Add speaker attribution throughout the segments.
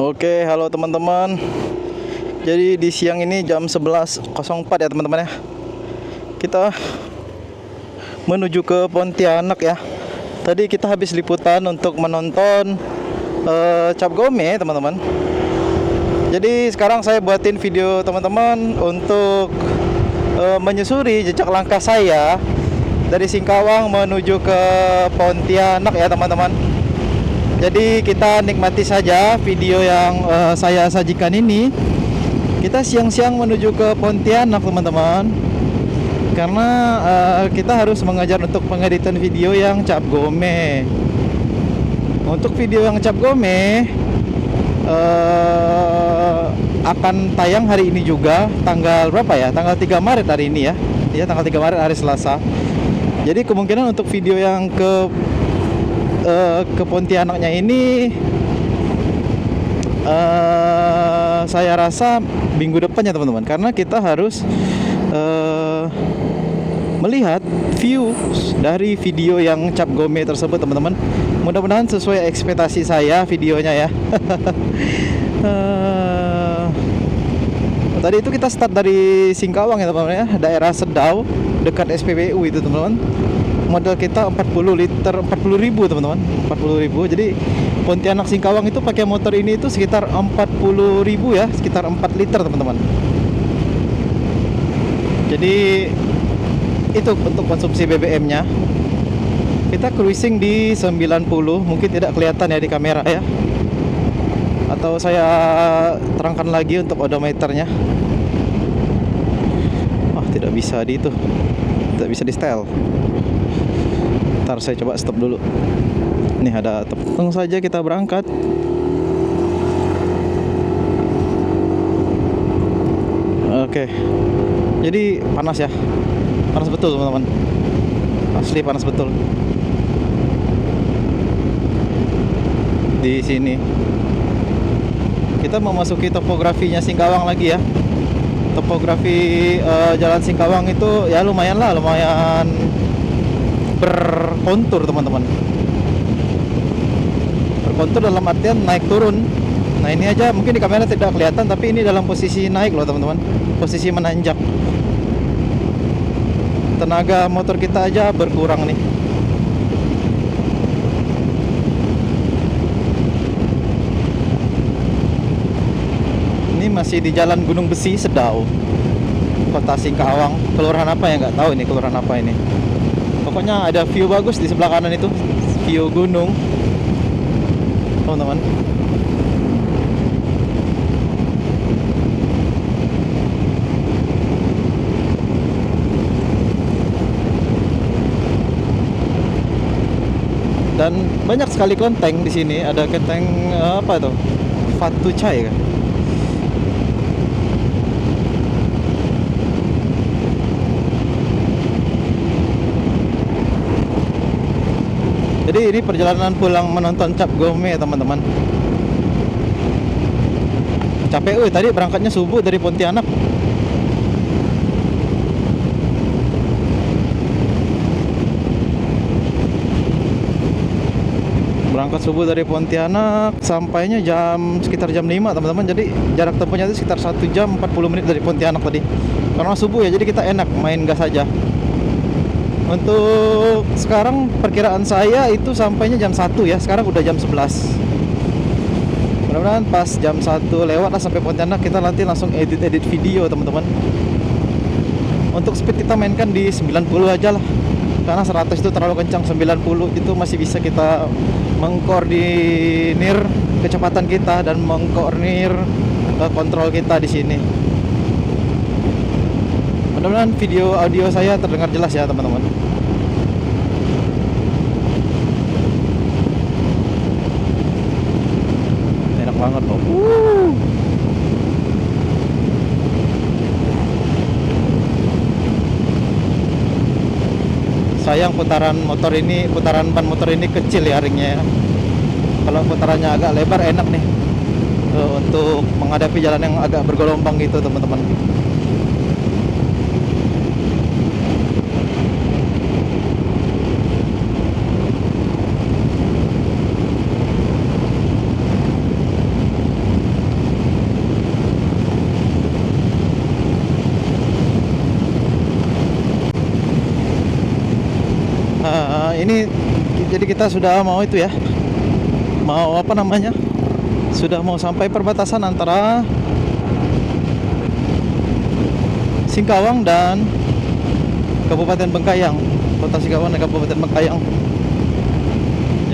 Speaker 1: Oke, halo teman-teman. Jadi di siang ini jam 11.04 ya teman-teman ya. Kita menuju ke Pontianak ya. Tadi kita habis liputan untuk menonton Cap Gome teman-teman. Jadi sekarang saya buatin video teman-teman untuk menyusuri jejak langkah saya dari Singkawang menuju ke Pontianak ya teman-teman. Jadi kita nikmati saja video yang saya sajikan ini. Kita siang-siang menuju ke Pontianak teman-teman, karena kita harus mengajar untuk pengeditan video yang Cap Gome. Untuk video yang Cap Gome akan tayang hari ini juga, tanggal berapa ya? Tanggal 3 Maret hari ini ya. Ya, tanggal 3 Maret hari Selasa. Jadi kemungkinan untuk video yang ke Pontianaknya ini saya rasa minggu depan ya teman-teman, karena kita harus melihat view dari video yang Cap Gome tersebut teman-teman. Mudah-mudahan sesuai ekspektasi saya videonya ya. Tadi itu kita start dari Singkawang ya teman-teman ya, daerah Sedau dekat SPBU itu teman-teman. Modal kita 40 liter, 40.000 teman-teman, 40.000. Jadi Pontianak Singkawang itu pakai motor ini itu sekitar 40.000 ya, sekitar 4 liter teman-teman. Jadi itu untuk konsumsi BBM-nya. Kita cruising di 90, mungkin tidak kelihatan ya di kamera ya. Atau saya terangkan lagi untuk odometernya. Tidak bisa di itu, tidak bisa di setel. Ntar saya coba stop dulu. Nih ada tepung saja kita berangkat. Oke. Jadi panas ya. Panas betul teman-teman. Asli panas betul. Di sini. Kita memasuki topografinya Singkawang lagi ya. Topografi jalan Singkawang itu ya lumayan berkontur teman-teman. Berkontur dalam artian naik turun. Nah ini aja mungkin di kamera tidak kelihatan, tapi ini dalam posisi naik loh teman-teman, posisi menanjak. Tenaga motor kita aja berkurang nih. Ini masih di Jalan Gunung Besi, Sedau, Kota Singkawang. Kelurahan apa ya, nggak tahu ini kelurahan apa ini. Pokoknya ada view bagus di sebelah kanan itu, view gunung teman-teman. Dan banyak sekali kelenteng di sini. Ada kelenteng apa itu? Fatu Chai kan? Jadi ini perjalanan pulang menonton Cap Gome teman-teman. Capek tadi berangkatnya subuh dari Pontianak. Berangkat subuh dari Pontianak, sampainya sekitar jam 5 teman-teman. Jadi jarak tempuhnya itu sekitar 1 jam 40 menit dari Pontianak tadi. Karena subuh ya, jadi kita enak main gas saja. Untuk sekarang perkiraan saya itu sampainya jam 1 ya. Sekarang udah jam 11. Mudah-mudahan pas jam 1 lewat lah sampai Pontianak, kita nanti langsung edit video teman-teman. Untuk speed kita mainkan di 90 aja lah, karena 100 itu terlalu kencang. 90 itu masih bisa kita mengkoordinir kecepatan kita dan mengkoordinir kontrol kita di sini. Mudah-mudahan video audio saya terdengar jelas ya teman-teman. Enak banget loh. Sayang putaran ban motor ini kecil ya ringnya ya. Kalau putarannya agak lebar enak nih untuk menghadapi jalan yang agak bergelombang gitu teman-teman. kita sudah mau itu ya, mau apa namanya, sudah mau sampai perbatasan antara Singkawang dan Kabupaten Bengkayang, Kota Singkawang dan Kabupaten Bengkayang.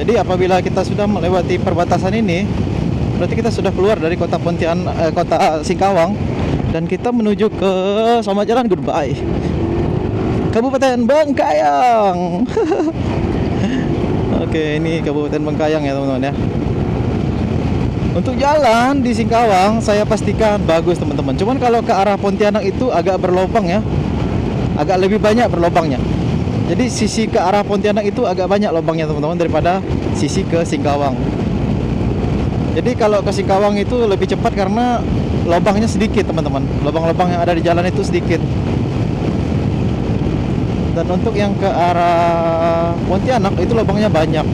Speaker 1: Jadi apabila kita sudah melewati perbatasan ini, berarti kita sudah keluar dari kota kota Singkawang, dan kita menuju ke sama jalan goodbye Kabupaten Bengkayang. Oke, ini Kabupaten Bengkayang ya teman-teman ya. Untuk jalan di Singkawang saya pastikan bagus teman-teman. Cuman kalau ke arah Pontianak itu agak berlobang ya, agak lebih banyak berlobangnya. Jadi sisi ke arah Pontianak itu agak banyak lubangnya teman-teman daripada sisi ke Singkawang. Jadi kalau ke Singkawang itu lebih cepat karena lubangnya sedikit teman-teman. Lubang-lubang yang ada di jalan itu sedikit. Dan untuk yang ke arah Pontianak itu lubangnya banyak.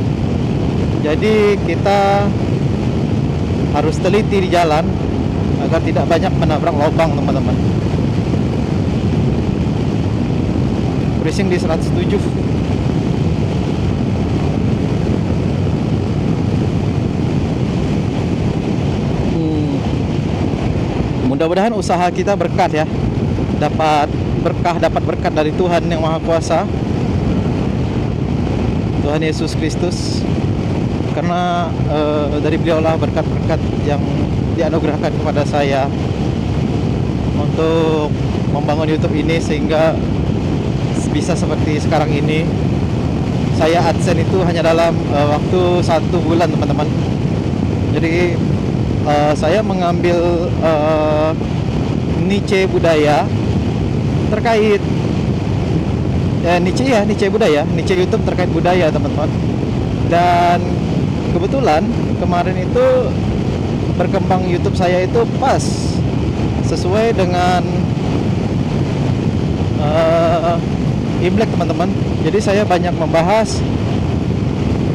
Speaker 1: Jadi kita harus teliti di jalan agar tidak banyak menabrak lubang teman-teman. Racing di 107. Mudah-mudahan usaha kita berkat ya, dapat berkat dari Tuhan yang Maha Kuasa, Tuhan Yesus Kristus. Karena dari beliaulah berkat-berkat yang dianugerahkan kepada saya untuk membangun YouTube ini sehingga bisa seperti sekarang ini. Saya AdSense itu hanya dalam waktu 1 bulan teman-teman. Jadi saya mengambil niche budaya terkait niche budaya, niche YouTube terkait budaya teman-teman. Dan kebetulan kemarin itu berkembang YouTube saya itu pas sesuai dengan Imlek teman-teman. Jadi saya banyak membahas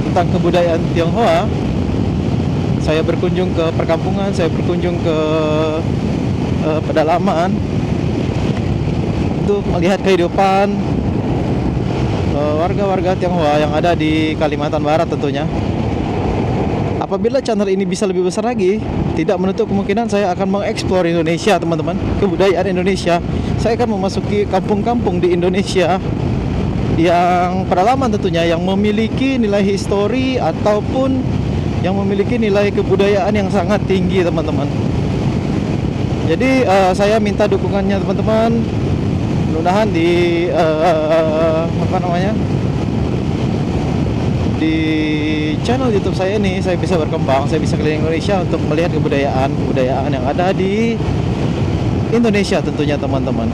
Speaker 1: tentang kebudayaan Tionghoa. Saya berkunjung ke perkampungan, saya berkunjung ke pedalaman untuk melihat kehidupan warga-warga Tionghoa yang ada di Kalimantan Barat tentunya. Apabila channel ini bisa lebih besar lagi, tidak menutup kemungkinan saya akan mengeksplor Indonesia teman-teman, kebudayaan Indonesia. Saya akan memasuki kampung-kampung di Indonesia yang pedalaman tentunya, yang memiliki nilai histori ataupun yang memiliki nilai kebudayaan yang sangat tinggi teman-teman. Jadi saya minta dukungannya teman-teman. Mudah-mudahan di di channel YouTube saya ini saya bisa berkembang, saya bisa keliling Indonesia untuk melihat kebudayaan yang ada di Indonesia tentunya teman-teman.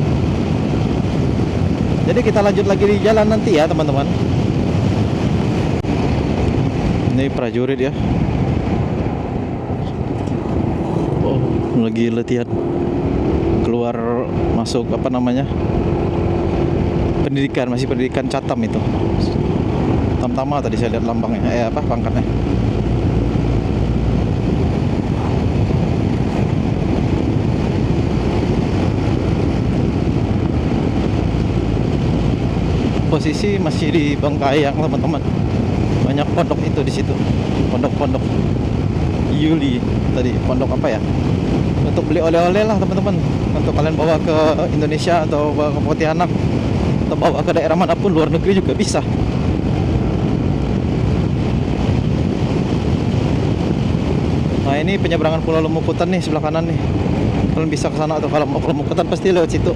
Speaker 1: Jadi kita lanjut lagi di jalan nanti ya teman-teman. Ini prajurit ya. Oh, lagi latihan. Keluar masuk pendidikan, masih pendidikan Catam itu. Tamtama tadi saya lihat lambangnya, pangkatnya. Posisi masih di Bengkayang teman-teman. Banyak pondok itu di situ. Pondok-pondok Yuli tadi, pondok apa ya? Untuk beli oleh-oleh lah teman-teman. Untuk kalian bawa ke Indonesia atau bawa ke Pontianak atau bawa ke daerah manapun, luar negeri juga bisa. Nah ini penyeberangan Pulau Lemukutan nih sebelah kanan nih. Kalian bisa ke sana, atau kalau mau ke Lemukutan pasti lewat situ.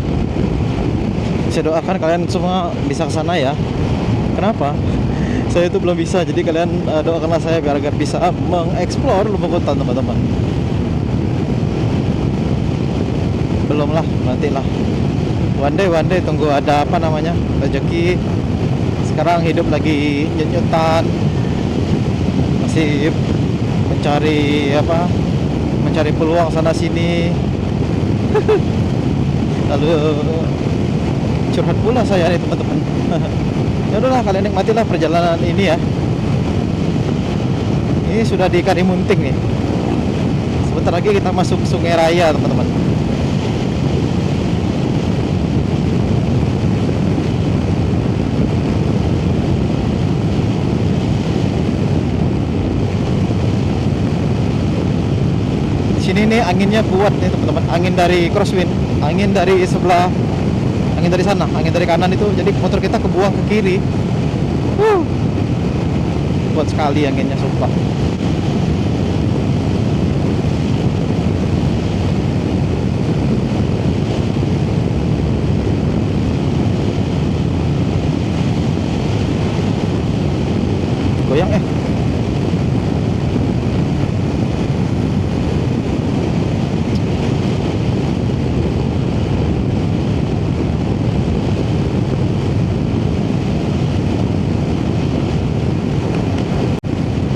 Speaker 1: Saya doakan kalian semua bisa ke sana ya. Kenapa? Saya itu belum bisa, jadi kalian doakanlah saya biar agar bisa mengeksplor Lemukutan teman-teman. Belum lah, nantilah. One day tunggu ada rezeki. Sekarang hidup lagi nyut-nyutan. Masih mencari peluang sana sini. Lalu curhat pula saya nih teman-teman. Ya udahlah, kalian nikmatilah perjalanan ini ya. Ini sudah di Karimunting nih. Sebentar lagi kita masuk Sungai Raya teman-teman. Ini nih anginnya kuat nih teman-teman, angin dari crosswind, angin dari sebelah, angin dari sana, angin dari kanan itu, jadi motor kita kebuang ke kiri. Kuat sekali anginnya, sumpah. Goyang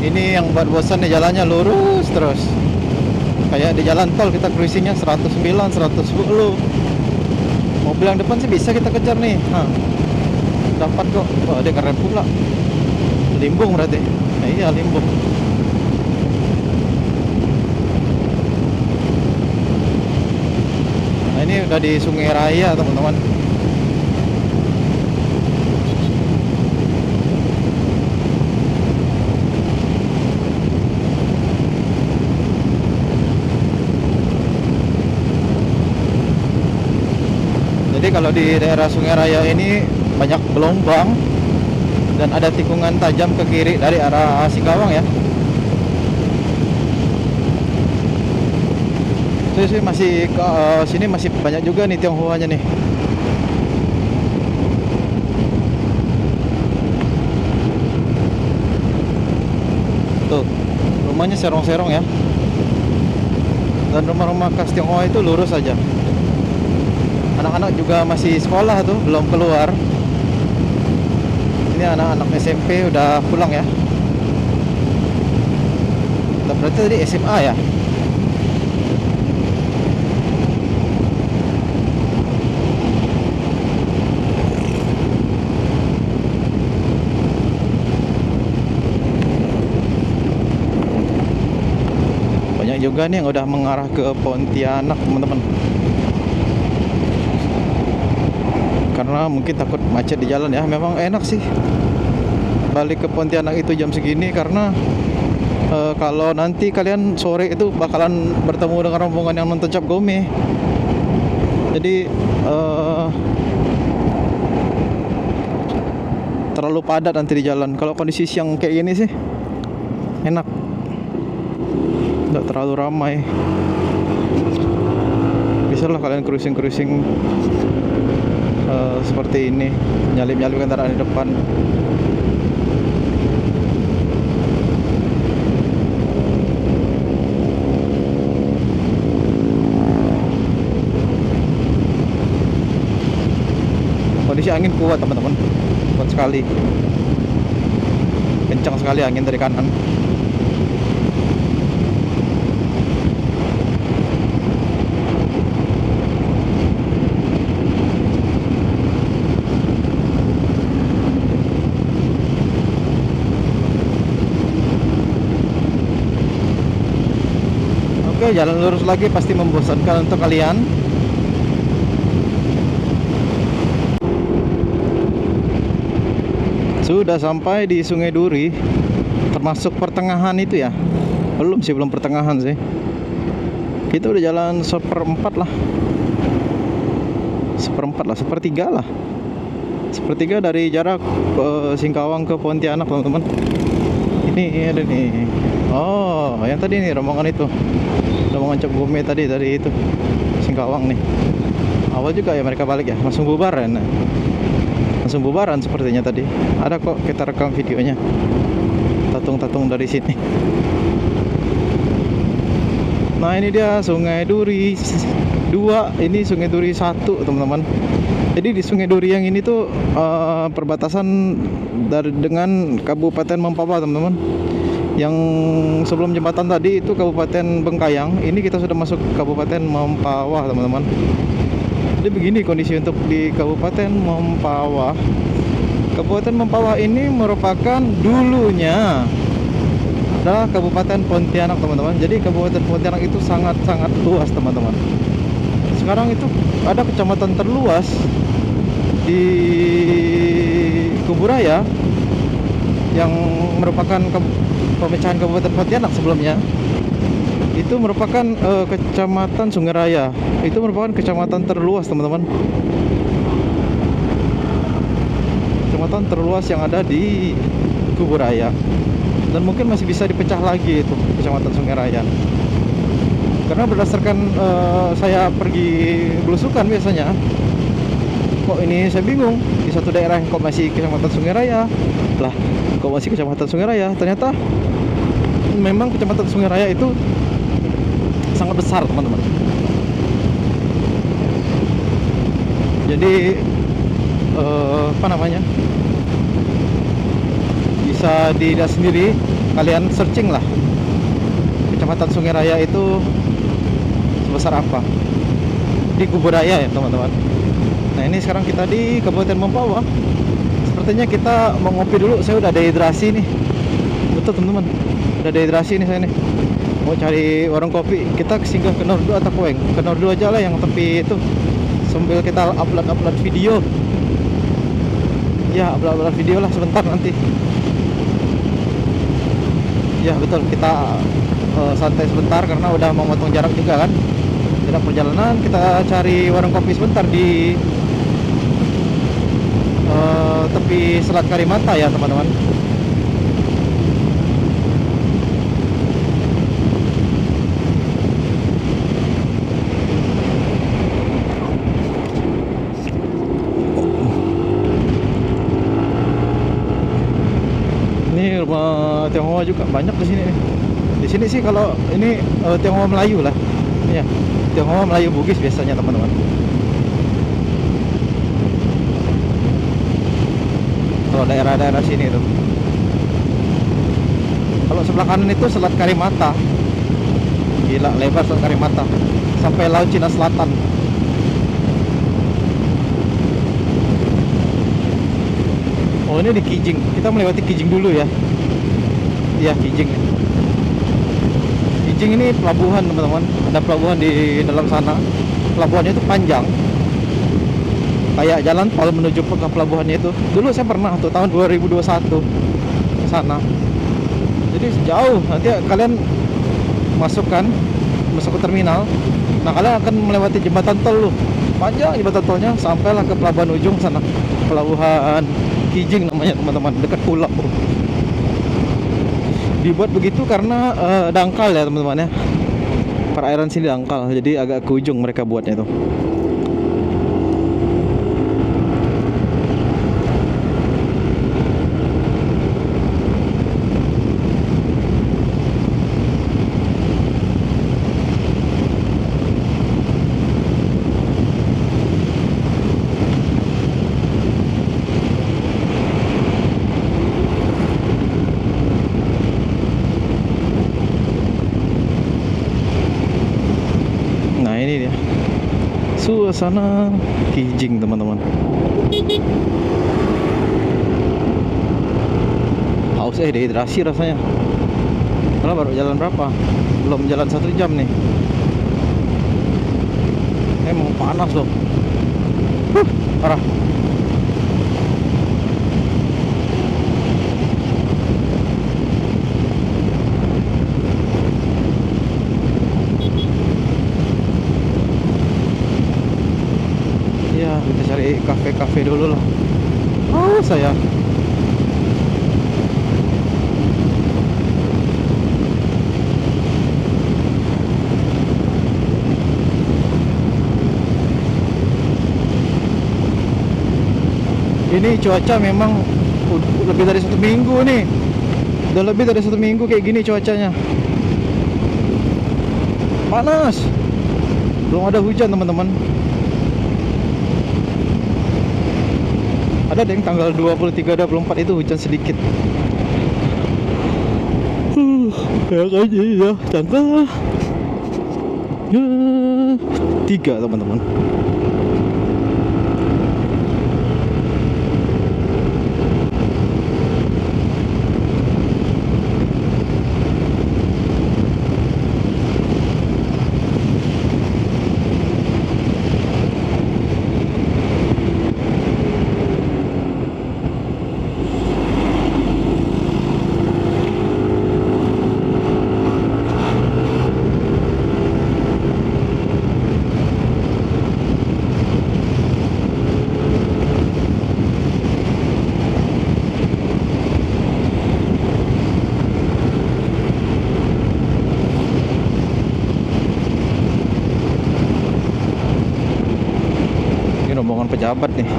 Speaker 1: ini yang buat bosan nih, jalannya lurus terus. Kayak di jalan tol kita cruisingnya 109, 110. Mobil yang depan sih bisa kita kejar nih. Dapat kok. Wah, dia keren pula. Limbung berarti. Nah, iya limbung. Nah, ini udah di Sungai Raya teman-teman. Jadi kalau di daerah Sungai Raya ini banyak gelombang dan ada tikungan tajam ke kiri dari arah Singkawang ya. Terus sih masih ke sini masih banyak juga nih Tionghoanya nih. Tuh, rumahnya serong-serong ya. Dan rumah-rumah khas Tionghoa itu lurus aja. Anak-anak juga masih sekolah tuh, belum keluar. Ini anak-anak SMP udah pulang ya. Berarti tadi SMA ya. Banyak juga nih yang udah mengarah ke Pontianak teman-teman. Karena mungkin takut macet di jalan ya. Memang enak sih balik ke Pontianak itu jam segini, karena kalau nanti kalian sore itu bakalan bertemu dengan rombongan yang nonton Cap Gome. Jadi terlalu padat nanti di jalan. Kalau kondisi siang kayak gini sih enak, nggak terlalu ramai. Bisa lah kalian cruising seperti ini, nyalip-nyalip kendaraan di depan. Kondisi angin kuat teman-teman, kuat sekali, kencang sekali angin dari kanan. Oke, jalan lurus lagi pasti membosankan untuk kalian. Sudah sampai di Sungai Duri, termasuk pertengahan itu ya. Belum sih, belum pertengahan sih. Kita udah jalan sepertiga lah. Sepertiga dari jarak Singkawang ke Pontianak teman-teman. Ini ada nih. Oh, yang tadi nih rombongan itu. Rombongan Cap Gome tadi dari itu Singkawang nih. Awal juga ya mereka balik ya, langsung bubaran. Langsung bubaran sepertinya tadi. Ada kok kita rekam videonya. Tatung-tatung dari sini. Nah, ini dia Sungai Duri 2, ini Sungai Duri 1 teman-teman. Jadi di Sungai Duri yang ini tuh perbatasan dengan Kabupaten Mempawah teman-teman. Yang sebelum jembatan tadi itu Kabupaten Bengkayang, ini kita sudah masuk Kabupaten Mempawah teman-teman. Jadi begini kondisi untuk di Kabupaten Mempawah. Kabupaten Mempawah ini merupakan dulunya adalah Kabupaten Pontianak teman-teman. Jadi Kabupaten Pontianak itu sangat-sangat luas teman-teman. Sekarang itu ada kecamatan terluas di Kuburaya yang merupakan pemecahan Kabupaten Pontianak sebelumnya. Itu merupakan Kecamatan Sungai Raya. Itu merupakan kecamatan terluas, teman-teman. Kecamatan terluas yang ada di Kuburaya. Dan mungkin masih bisa dipecah lagi itu Kecamatan Sungai Raya. Karena berdasarkan saya pergi belusukan biasanya, kok ini saya bingung, di satu daerah kok masih Kecamatan Sungai Raya lah, kok masih Kecamatan Sungai Raya. Ternyata memang Kecamatan Sungai Raya itu sangat besar, teman-teman. Jadi apa namanya, bisa dilihat sendiri, kalian searching lah Kecamatan Sungai Raya itu sebesar apa di Kuburaya ya, teman-teman. Nah, ini sekarang kita di Kabupaten Mempawah. Sepertinya kita mau ngopi dulu. Saya udah dehidrasi nih. Betul, teman-teman, udah dehidrasi nih saya nih. Mau cari warung kopi. Kita singgah ke Nordo atau Koeng. Ke Nordo aja lah, yang tepi itu, sambil kita upload video. Ya, upload video lah sebentar nanti. Ya betul, kita santai sebentar karena udah mau motong jarak juga kan. Tidak perjalanan, kita cari warung kopi sebentar di tepi Selat Karimata ya, teman-teman. Ini rumah Tionghoa juga banyak di sini nih. Di sini sih kalau ini Tionghoa Melayu lah. Ya, Tionghoa Melayu Bugis biasanya, teman-teman. Kalau daerah-daerah sini tuh. Kalau sebelah kanan itu Selat Karimata. Gila, lebar Selat Karimata sampai Laut Cina Selatan. Oh, ini di Kijing. Kita melewati Kijing dulu ya. Iya, Kijing. Kijing ini pelabuhan, teman-teman. Ada pelabuhan di dalam sana. Pelabuhannya itu panjang, kayak jalan tol menuju ke pelabuhannya itu. Dulu saya pernah tuh tahun 2021 ke sana. Jadi jauh. Nanti kalian masuk ke terminal. Nah, kalian akan melewati jembatan tol loh. Panjang jembatan tolnya, sampailah ke pelabuhan ujung sana. Pelabuhan Kijing namanya, teman-teman, dekat pulau. Dibuat begitu karena dangkal ya, teman-teman ya. Perairan sini dangkal, jadi agak ke ujung mereka buatnya tuh. Ini dia suasana Kijing, teman-teman. Haus dehidrasi rasanya. Karena baru jalan berapa? Belum jalan 1 jam nih. Emang panas loh. Parah. Kita cari kafe-kafe dulu lah. Oh, saya ini cuaca memang lebih dari 1 minggu nih. Udah lebih dari 1 minggu kayak gini cuacanya. Panas. Belum ada hujan, teman-teman. Ada yang tanggal 23, 24 itu hujan sedikit. Ya aja ya, tanggal 3, teman-teman. pejabat nih.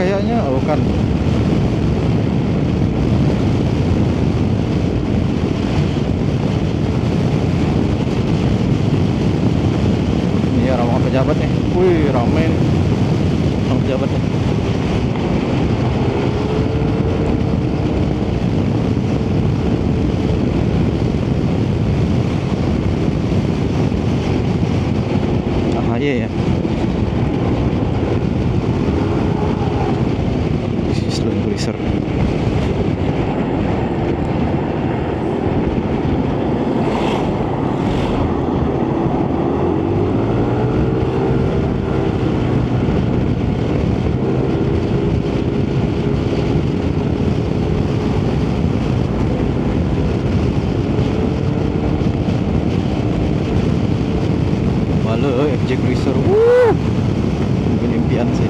Speaker 1: Kayaknya bukan. Ini rombongan pejabat nih. Wih, ramai nih rombongan pejabat nih. AHY ya. Land Cruiser. Malu FJ Cruiser. Ini impian sih.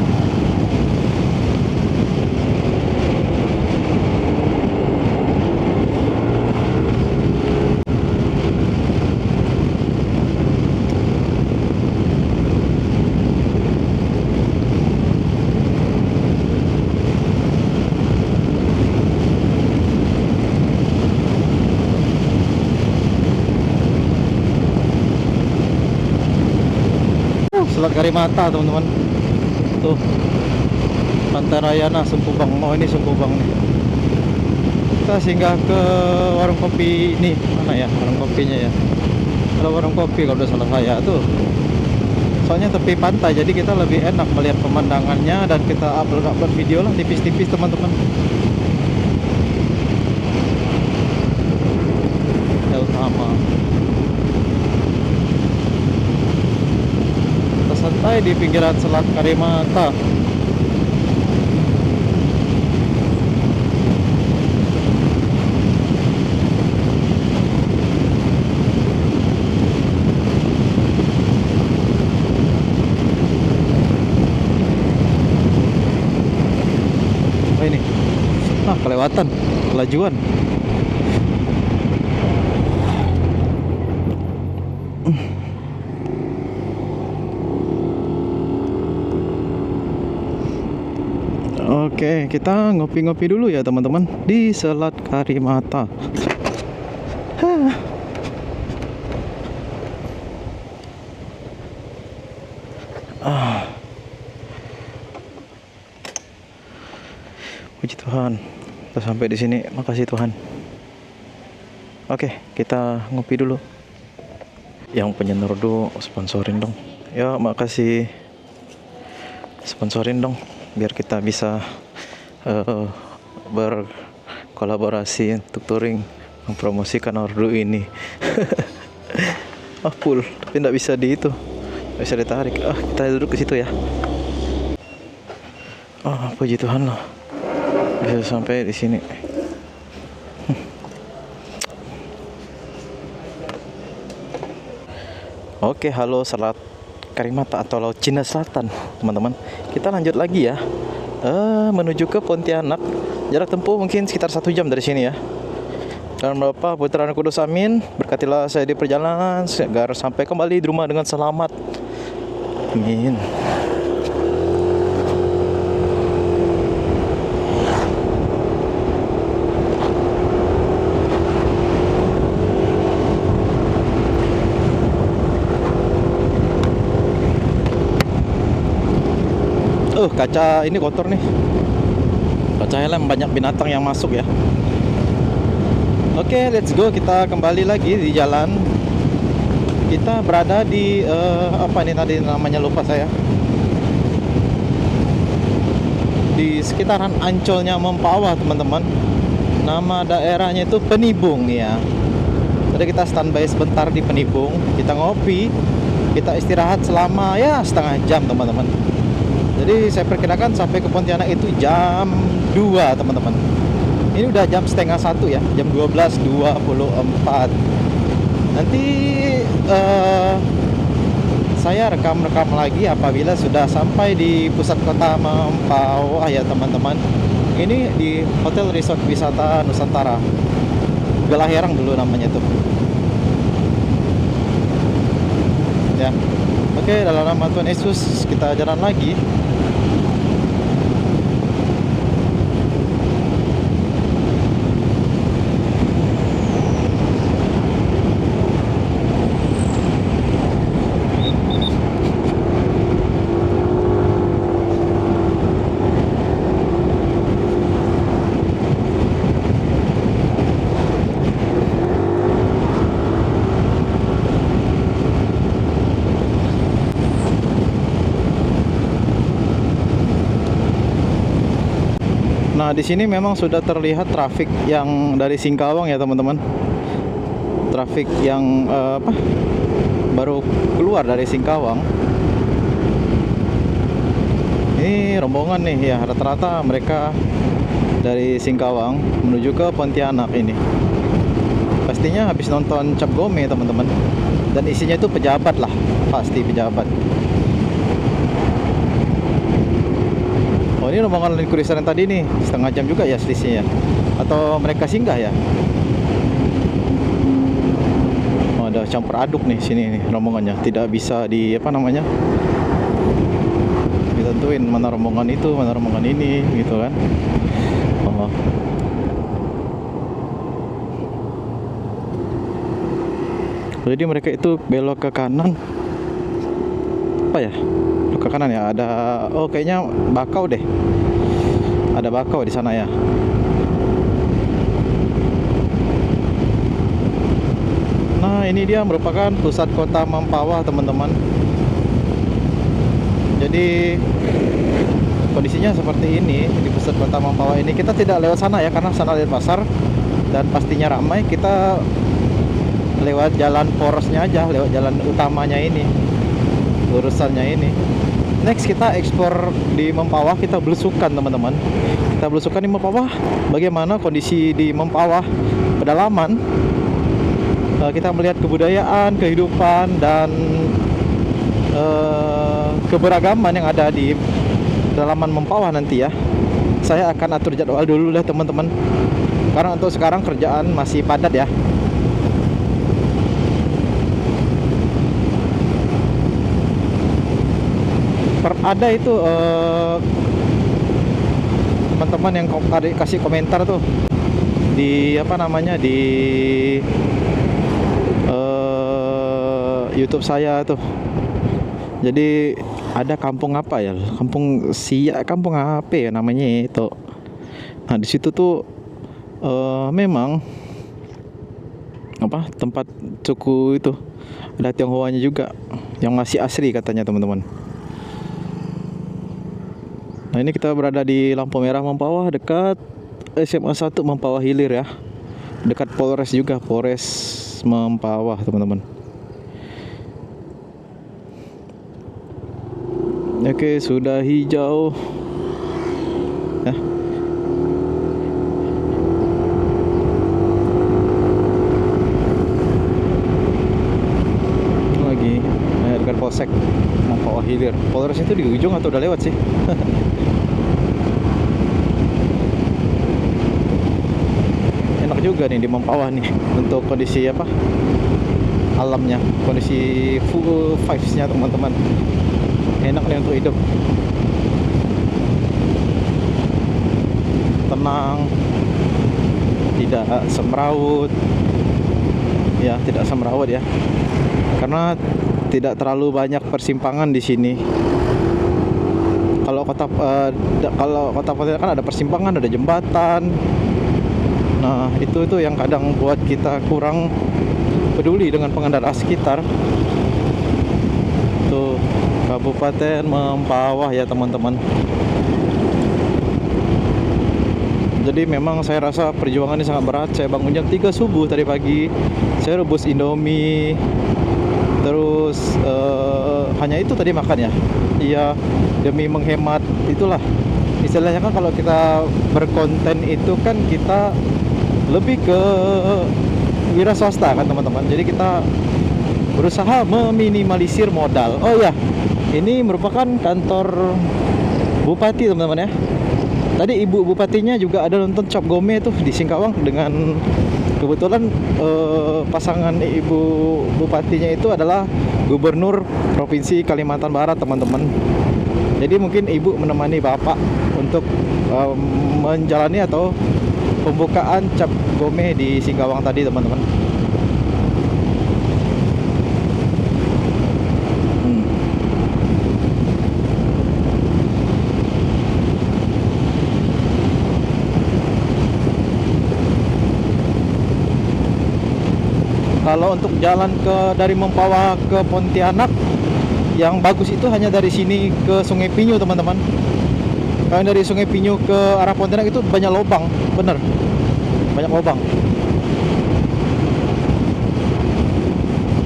Speaker 1: Selat Karimata teman-teman. Tuh Pantai Rayana Sempubang. Oh ini Sempubang nih. Kita singgah ke warung kopi ini. Mana ya warung kopinya ya? Ada warung kopi kalau udah salah saya tuh. Soalnya tepi pantai jadi kita lebih enak melihat pemandangannya. Dan kita upload video lah tipis-tipis teman-teman. Yang utama santai di pinggiran Selat Karimata. Apa ini? Kelewatan kelajuan. Oke, kita ngopi-ngopi dulu ya teman-teman di Selat Karimata. Puji Tuhan, kita sampai di sini. Makasih Tuhan. Oke, kita ngopi dulu. Yang punya Nordo sponsorin dong. Ya, makasih. Sponsorin dong biar kita bisa berkolaborasi untuk touring mempromosikan Nordo ini. Full, tapi nggak bisa di itu, nggak bisa ditarik. Kita duduk ke situ ya. Puji Tuhan loh, bisa sampai di sini. Oke, halo Selat Karimata atau Laut Cina Selatan, teman-teman. Kita lanjut lagi ya, menuju ke Pontianak. Jarak tempuh mungkin sekitar 1 jam dari sini ya. Dan Bapa, Putra dan Kudus, amin. Berkatilah saya di perjalanan agar sampai kembali di rumah dengan selamat. Amin. Kaca ini kotor nih. Kaca helm, banyak binatang yang masuk ya. Oke, let's go. Kita kembali lagi di jalan. Kita berada di apa ini tadi namanya, lupa saya. Di sekitaran Ancolnya Mempawah, teman-teman. Nama daerahnya itu Penibung ya. Tadi kita standby sebentar di Penibung. Kita ngopi. Kita istirahat selama ya setengah jam, teman-teman. Jadi saya perkirakan sampai ke Pontianak itu jam 2, teman-teman. Ini udah jam setengah 1 ya, jam 12.24. Nanti saya rekam lagi apabila sudah sampai di pusat kota Mempawah ya teman-teman. Ini di Hotel Resort Wisata Nusantara Galaherang dulu namanya tuh. Ya. Oke, dalam nama Tuhan Yesus kita jalan lagi. Nah, di sini memang sudah terlihat trafik yang dari Singkawang ya, teman-teman. Trafik yang baru keluar dari Singkawang. Ini rombongan nih ya, rata-rata mereka dari Singkawang menuju ke Pontianak ini. Pastinya habis nonton Cap Gome, teman-teman. Dan isinya itu pejabat lah, pasti pejabat. Oh, ini rombongan Land Cruiser yang tadi nih, setengah jam juga ya selisihnya. Atau mereka singgah ya? Oh, ada campur aduk nih sini nih rombongannya. Tidak bisa ditentuin mana rombongan itu, mana rombongan ini gitu kan. Oh. Jadi mereka itu belok ke kanan. Apa ya? Ke kanan ya, ada kayaknya bakau deh. Ada bakau di sana ya. Nah, ini dia merupakan pusat kota Mempawah, teman-teman. Jadi kondisinya seperti ini di pusat kota Mempawah ini. Kita tidak lewat sana ya, karena sana lihat pasar dan pastinya ramai. Kita lewat jalan porosnya aja, lewat jalan utamanya ini, lurusannya ini. Next kita ekspor di Mempawah, kita belusukan, teman-teman. Kita belusukan di Mempawah, bagaimana kondisi di Mempawah pedalaman. Kita melihat kebudayaan, kehidupan, dan keberagaman yang ada di pedalaman Mempawah nanti ya. Saya akan atur jadwal dulu deh, teman-teman, karena untuk sekarang kerjaan masih padat ya. Ada itu teman-teman yang kasih komentar tuh di di YouTube saya tuh. Jadi ada kampung apa ya? Kampung Siak, kampung apa ya namanya itu. Nah, di situ tuh memang tempat suku itu ada Tionghoanya juga yang masih asli katanya, teman-teman. Nah, ini kita berada di lampu merah Mempawah, dekat SMA 1 Mempawah Hilir ya. Dekat Polres juga, Polres Mempawah, teman-teman. Oke, sudah hijau. Ya. Lagi dekat Polsek Mempawah Hilir. Polres itu di ujung atau udah lewat sih? Enak juga nih di Mempawah nih untuk kondisi alamnya, kondisi full vibes-nya, teman-teman. Enak nih untuk hidup, tenang, tidak semrawut ya, karena tidak terlalu banyak persimpangan di sini. Kalau kota Pontianak kan ada persimpangan, ada jembatan. Nah, itu yang kadang buat kita kurang peduli dengan pengendara sekitar. Tuh, Kabupaten Mempawah ya, teman-teman. Jadi memang saya rasa perjuangan ini sangat berat. Saya bangun jam 3 subuh tadi pagi. Saya rebus Indomie. Terus hanya itu tadi makan ya. Iya, demi menghemat, itulah istilahnya kan. Kalau kita berkonten itu kan kita lebih ke wira swasta kan, teman-teman. Jadi kita berusaha meminimalisir modal. Oh ya, ini merupakan kantor bupati, teman-teman ya. Tadi ibu bupatinya juga ada nonton Cap Gome tuh di Singkawang dengan kebetulan pasangan ibu bupatinya itu adalah gubernur provinsi Kalimantan Barat, teman-teman. Jadi mungkin ibu menemani bapak untuk menjalani atau pembukaan Cap Gome di Singkawang tadi, teman-teman. Kalau untuk jalan dari Mempawah ke Pontianak, yang bagus itu hanya dari sini ke Sungai Pinyu, teman-teman. Kalau dari Sungai Pinyu ke arah Pontianak itu banyak lubang, bener, banyak lubang.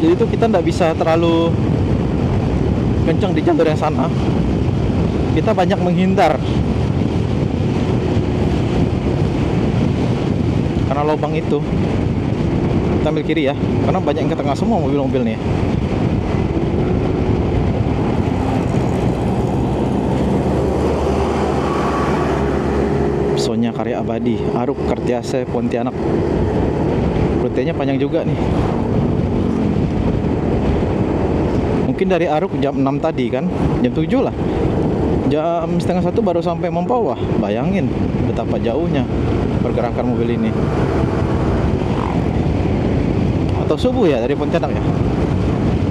Speaker 1: Jadi itu kita nggak bisa terlalu kencang di jalur yang sana. Kita banyak menghindar karena lubang itu. Kita ambil kiri ya, karena banyak yang ke tengah semua mobil-mobil nih. Sonya Karya Abadi, Aruk Kartiase, Pontianak. Rutenya panjang juga nih. Mungkin dari Aruk jam 6 tadi kan, jam 7 lah. Jam setengah 1 baru sampai Mempawah. Bayangin betapa jauhnya pergerakan mobil ini. Atau subuh ya dari Pontianak ya,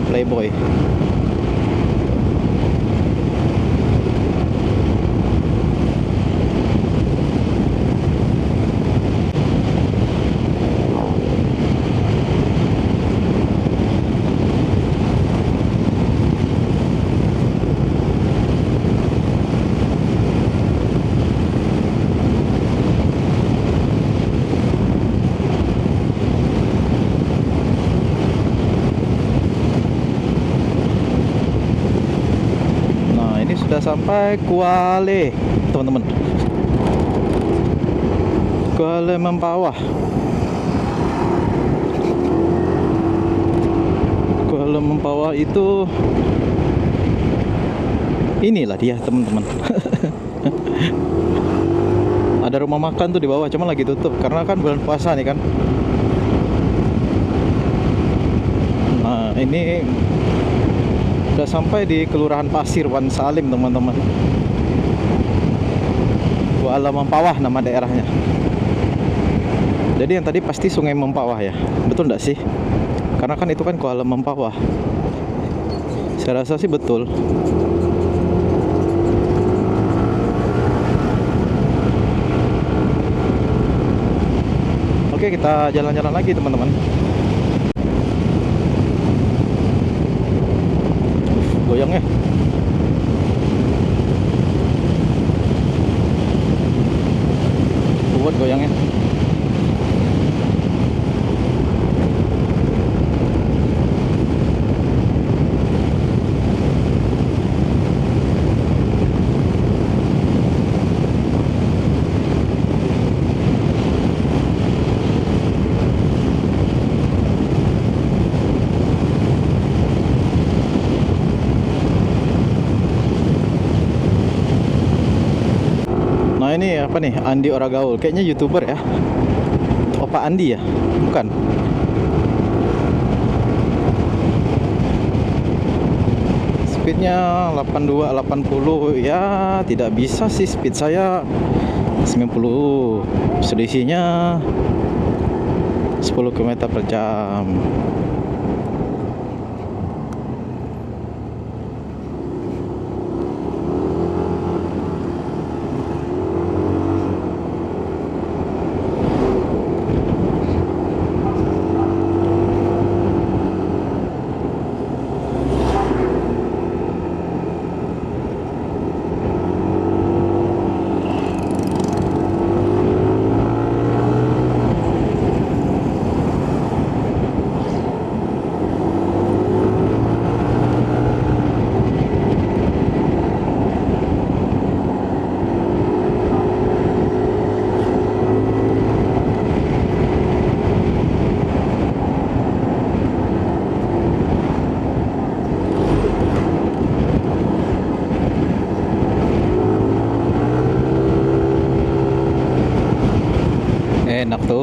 Speaker 1: Playboy. Sudah sampai Kuala, teman-teman. Kuala Mempawah. Kuala Mempawah itu inilah dia, teman-teman. Ada rumah makan tuh di bawah, cuma lagi tutup karena kan bulan puasa nih kan. Nah, ini udah sampai di Kelurahan Pasir Wan Salim, teman-teman. Kuala Mempawah nama daerahnya. Jadi yang tadi pasti Sungai Mempawah ya, betul nggak sih? Karena kan itu kan Kuala Mempawah. Saya rasa sih betul. Oke, kita jalan-jalan lagi, teman-teman. Goyangnya buat goyangnya. Nah ini apa nih, Andi Oragaul, kayaknya YouTuber ya. Opa Andi ya? Bukan. Speednya 82, 80 ya, tidak bisa sih, speed saya 90, selisihnya 10 km per jam.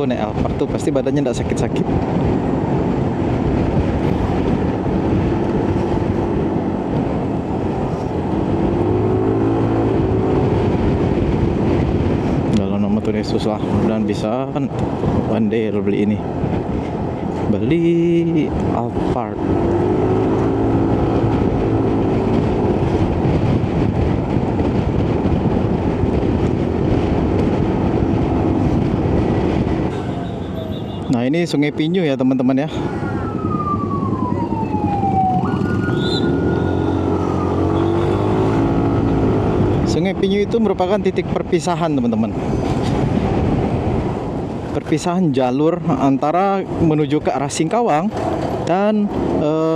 Speaker 1: tahu naik Alphard tuh pasti badannya nggak sakit-sakit. Kalau nama tuh Yesus lah, dan bisa kan one day lo beli ini, beli Alphard. Nah ini Sungai Pinyu ya teman-teman ya. Sungai Pinyu itu merupakan titik perpisahan teman-teman. Perpisahan jalur antara menuju ke arah Singkawang dan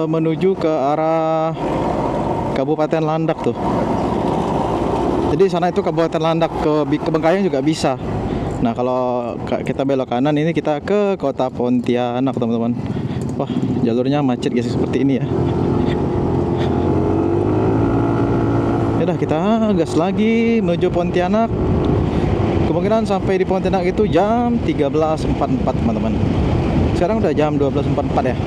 Speaker 1: menuju ke arah Kabupaten Landak tuh. Jadi sana itu Kabupaten Landak, ke Bengkayang juga bisa. Nah kalau kita belok kanan ini kita ke kota Pontianak teman-teman. Wah jalurnya macet guys seperti ini ya. Yaudah kita gas lagi menuju Pontianak. Kemungkinan sampai di Pontianak itu jam 13.44 teman-teman. Sekarang udah jam 12.44 ya.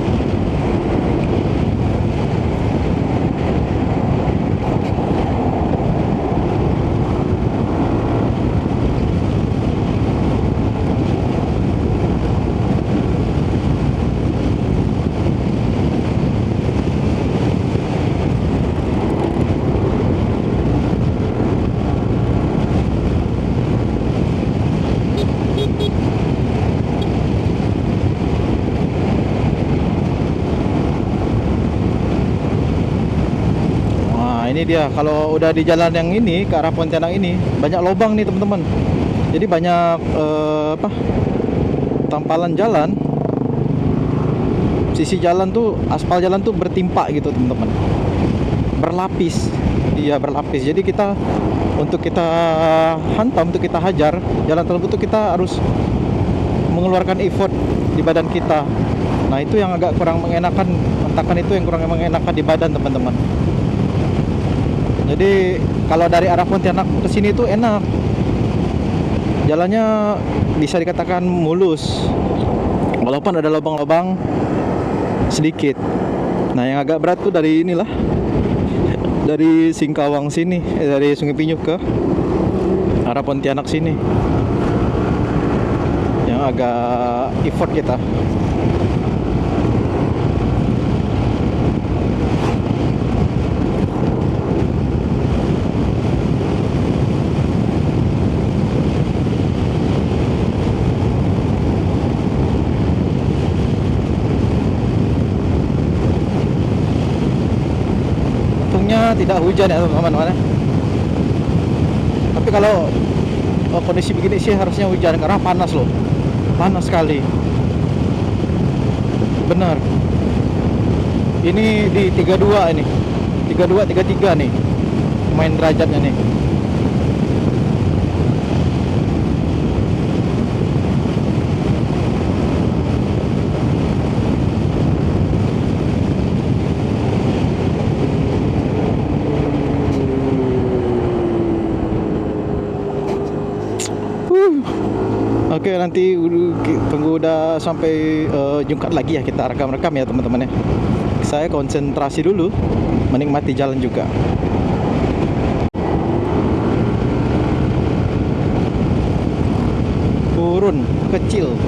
Speaker 1: Ini dia, kalau udah di jalan yang ini ke arah Pontianak ini banyak lubang nih teman-teman. Jadi banyak tampalan jalan. Sisi jalan tuh, aspal jalan tuh bertimpa gitu teman-teman. Berlapis. Iya berlapis. Jadi untuk kita hantam, untuk kita hajar jalan tersebut tuh kita harus mengeluarkan effort di badan kita. Nah itu yang agak kurang mengenakan, hentakan itu yang kurang mengenakan di badan teman-teman. Jadi kalau dari arah Pontianak ke sini tuh enak. Jalannya bisa dikatakan mulus. Walaupun ada lubang-lubang sedikit. Nah, yang agak berat tuh dari inilah. Dari Singkawang sini, dari Sungai Pinyu ke arah Pontianak sini. Yang agak effort kita. Tidak hujan ya teman-teman. Tapi kalau kondisi begini sih harusnya hujan karena panas loh, panas sekali. Benar. Ini di 32 ini, 32, 33 nih, main derajatnya nih. Oke, nanti tunggu udah sampai Jungkat lagi ya, kita rekam-rekam ya teman-teman ya. Saya konsentrasi dulu menikmati jalan juga. Turun kecil.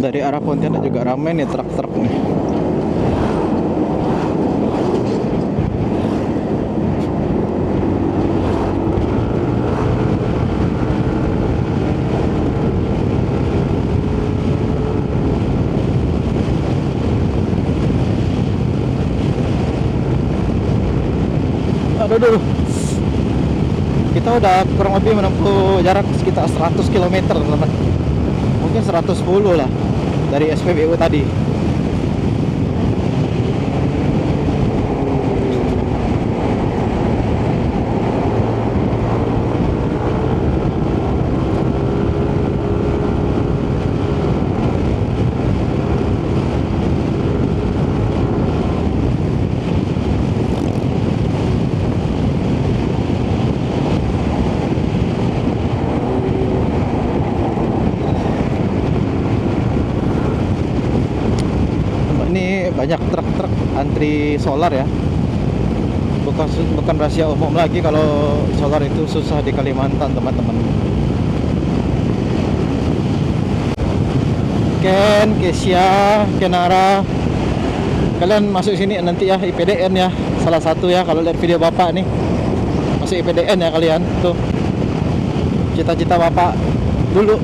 Speaker 1: Dari arah Pontianak juga ramai nih truk-truk nih. Aduh. Kita udah kurang lebih menempuh jarak sekitar 100 km teman-teman. Mungkin 110 lah dari SPBU tadi. dari solar ya. Bukan rahasia umum lagi kalau solar itu susah di Kalimantan, teman-teman. Ken, Kesia, Kenara, kalian masuk sini nanti ya, IPDN ya, salah satu ya. Kalau lihat video bapak nih, masuk IPDN ya kalian tuh, cita-cita bapak dulu.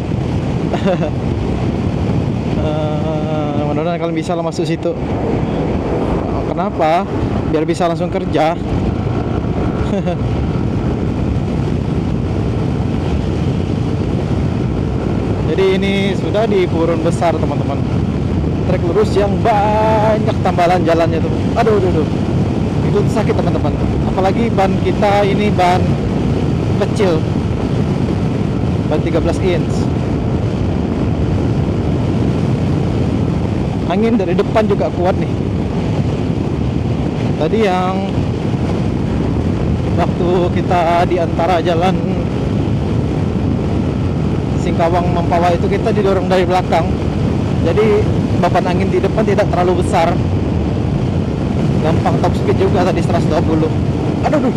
Speaker 1: Mudah-mudahan kalian bisa lah masuk situ. Kenapa? Biar bisa langsung kerja. Jadi ini sudah di Purun Besar, teman-teman. Trek lurus yang banyak tambalan jalannya tuh. Aduh, aduh. Itu sakit, teman-teman. Apalagi ban kita ini ban kecil, ban 13 inch. Angin dari depan juga kuat nih. Tadi yang waktu kita di antara jalan Singkawang Mempawah itu kita didorong dari belakang. Jadi beban angin di depan tidak terlalu besar. Gampang top speed juga tadi 120. Aduh, aduh.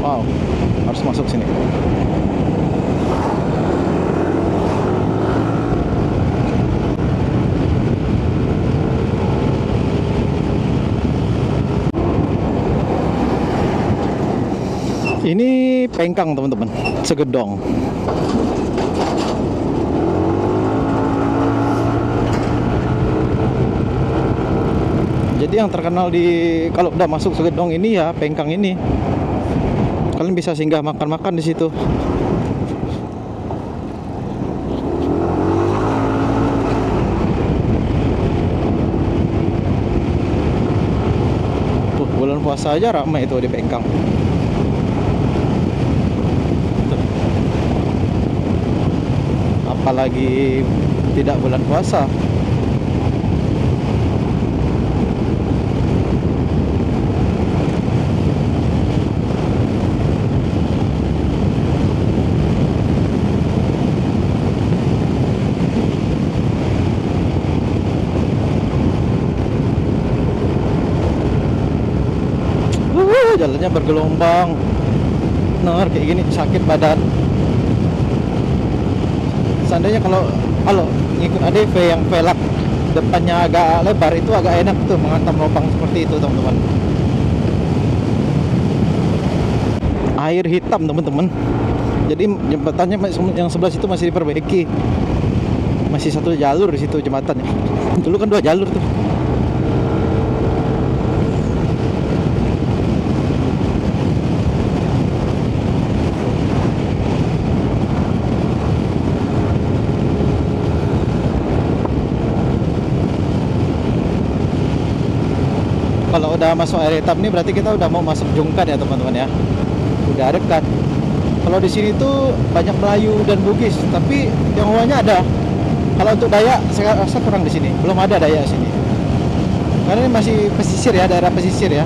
Speaker 1: Wow, harus masuk sini. Ini Pengkang, teman-teman, Segedong. Jadi yang terkenal di kalau udah masuk Segedong ini ya Pengkang ini. Kalian bisa singgah makan-makan di situ. Bulan puasa aja ramai itu di Pengkang. Apalagi tidak bulan puasa. Jalannya bergelombang. Nah, kayak gini sakit badan. Seandainya kalau ngikut ADV yang velg depannya agak lebar itu agak enak tuh menghantam lubang seperti itu, teman-teman. Air hitam, teman-teman. Jadi jembatannya yang sebelah situ masih diperbaiki. Masih satu jalur di situ jembatannya. Dulu kan 2 jalur tuh. Kalau udah masuk air hitam nih berarti kita udah mau masuk Jungkat ya, teman-teman ya. Udah dekat. Kalau di sini tuh banyak Melayu dan Bugis, tapi Tionghoanya ada. Kalau untuk Dayak saya rasa kurang di sini. Belum ada Dayak sini. Karena ini masih pesisir ya, daerah pesisir ya.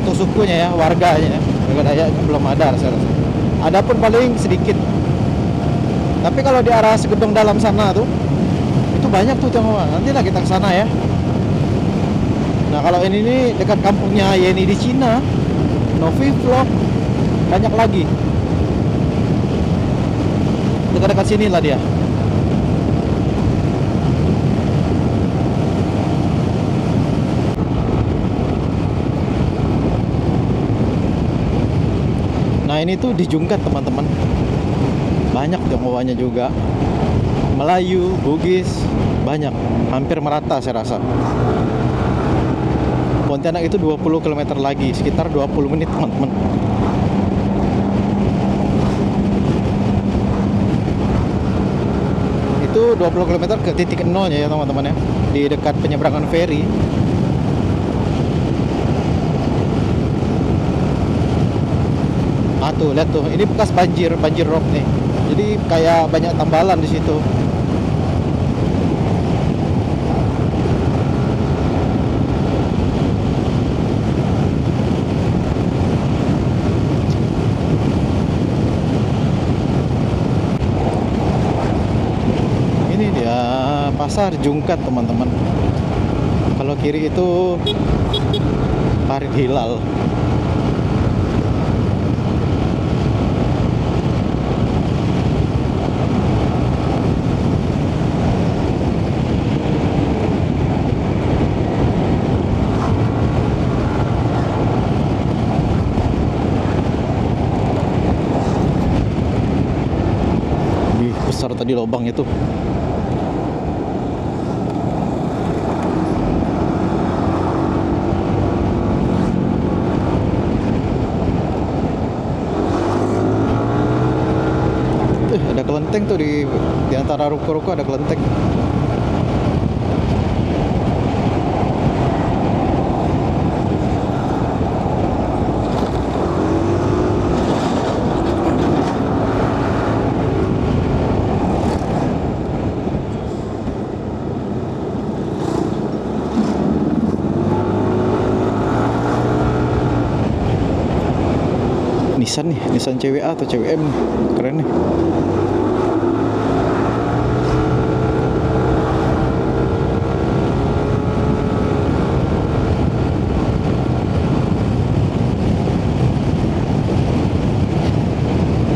Speaker 1: Untuk sukunya ya, warganya ya. Warga Dayak belum ada saya rasa. Ada pun paling sedikit. Tapi kalau di arah Segedong dalam sana tuh itu banyak tuh Tionghoa. Nanti lah kita ke sana ya. Nah, kalau ini nih dekat kampungnya Yeni di Cina, Novi Vlog, banyak lagi. Dekat-dekat sini lah dia. Nah, ini tuh di Jungkat, teman-teman. Banyak Tionghoanya juga. Melayu, Bugis, banyak, hampir merata saya rasa. Pontianak itu 20 km lagi, sekitar 20 menit teman-teman. Itu 20 km ke titik nolnya ya teman-teman ya, di dekat penyeberangan feri. Ah tuh, lihat tuh, ini bekas banjir rob nih. Jadi kayak banyak tambalan di situ. Ini dia pasar Jungkat teman-teman. Kalau kiri itu Parit Hilal. Besar tadi lubang itu. Ada kelenteng tuh di antara ruko-ruko, ada kelenteng. Nissan nih, Nissan CWA atau CWM, keren nih.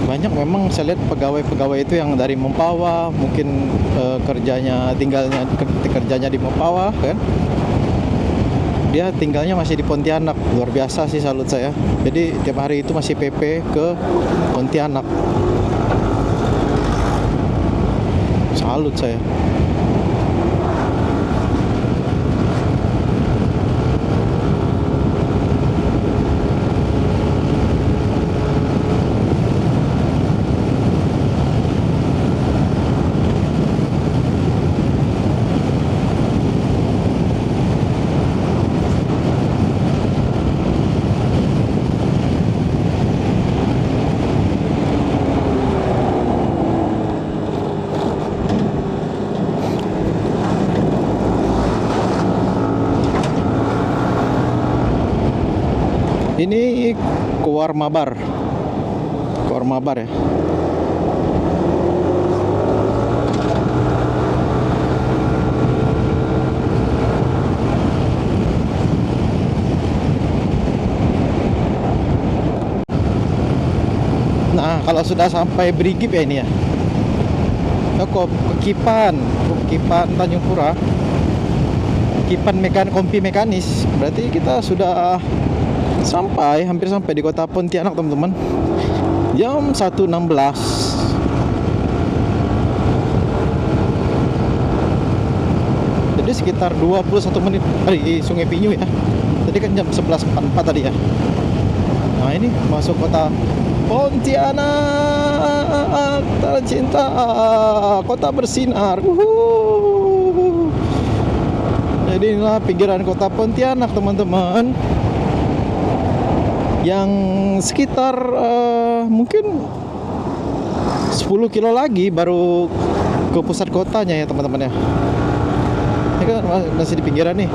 Speaker 1: Banyak memang saya lihat pegawai-pegawai itu yang dari Mempawah, mungkin kerjanya di Mempawah kan. Dia tinggalnya masih di Pontianak. Luar biasa sih, salut saya. Jadi tiap hari itu masih PP ke Pontianak. Salut saya. Ini Kuarmabar ya. Nah, kalau sudah sampai Brigip ya ini ya. Kok Kipan Tanjung Pura. Kipan kompi mekanis. Berarti kita sudah hampir sampai di kota Pontianak teman-teman. Jam 1.16. Jadi sekitar 21 menit dari Sungai Pinyu ya. Tadi kan jam 11.44 tadi ya. Nah ini masuk kota Pontianak tercinta, kota bersinar. Jadi inilah pinggiran kota Pontianak teman-teman, yang sekitar mungkin 10 kilo lagi baru ke pusat kotanya ya teman-teman ya. Ini kan masih di pinggiran nih.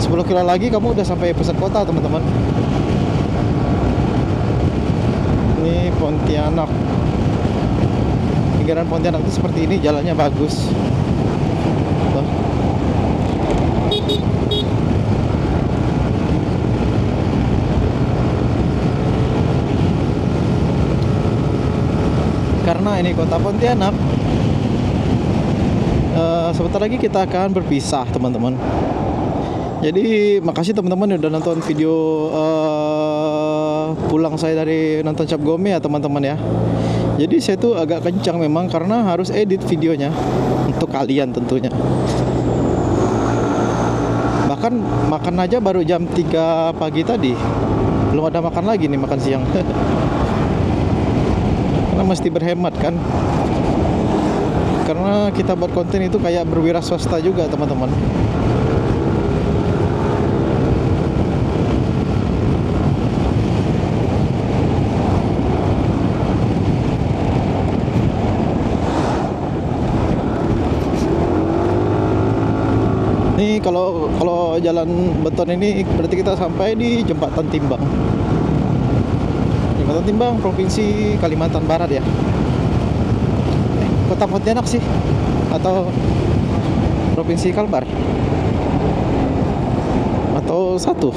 Speaker 1: 10 kilo lagi kamu udah sampai pusat kota teman-teman. Ini Pontianak. Pinggiran Pontianak itu seperti ini, jalannya bagus. Tuh. Karena ini kota Pontianak, sebentar lagi kita akan berpisah teman-teman. Jadi makasih teman-teman udah nonton video pulang saya dari nonton Cap Gome ya teman-teman ya. Jadi saya tuh agak kencang memang karena harus edit videonya untuk kalian tentunya. Bahkan makan aja baru jam 3 pagi tadi. Belum ada makan lagi nih, makan siang. Karena mesti berhemat kan. Karena kita buat konten itu kayak berwira swasta juga, teman-teman. Ini kalau jalan beton ini berarti kita sampai di Jembatan Timbang. Jembatan Timbang, Provinsi Kalimantan Barat ya. Kota Pontianak sih, atau Provinsi Kalbar, atau satu.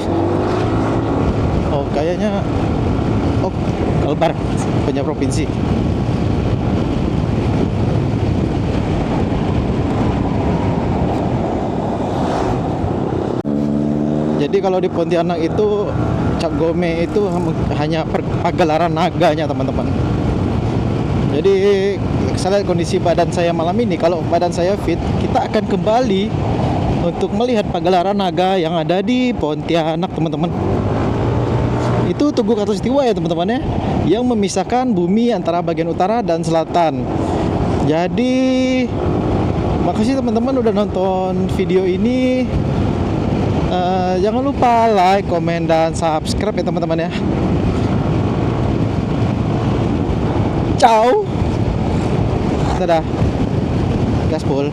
Speaker 1: Oh kayaknya, oh Kalbar punya provinsi. Jadi kalau di Pontianak itu Cap Gome itu hanya pagelaran naganya, teman-teman. Jadi saya lihat kondisi badan saya malam ini. Kalau badan saya fit, kita akan kembali untuk melihat pagelaran naga yang ada di Pontianak, teman-teman. Itu Tugu Katulistiwa ya, teman-teman ya, yang memisahkan bumi antara bagian utara dan selatan. Jadi makasih teman-teman udah nonton video ini. Jangan lupa like, komen, dan subscribe ya teman-teman ya. Ciao. Dadah. Gaspol.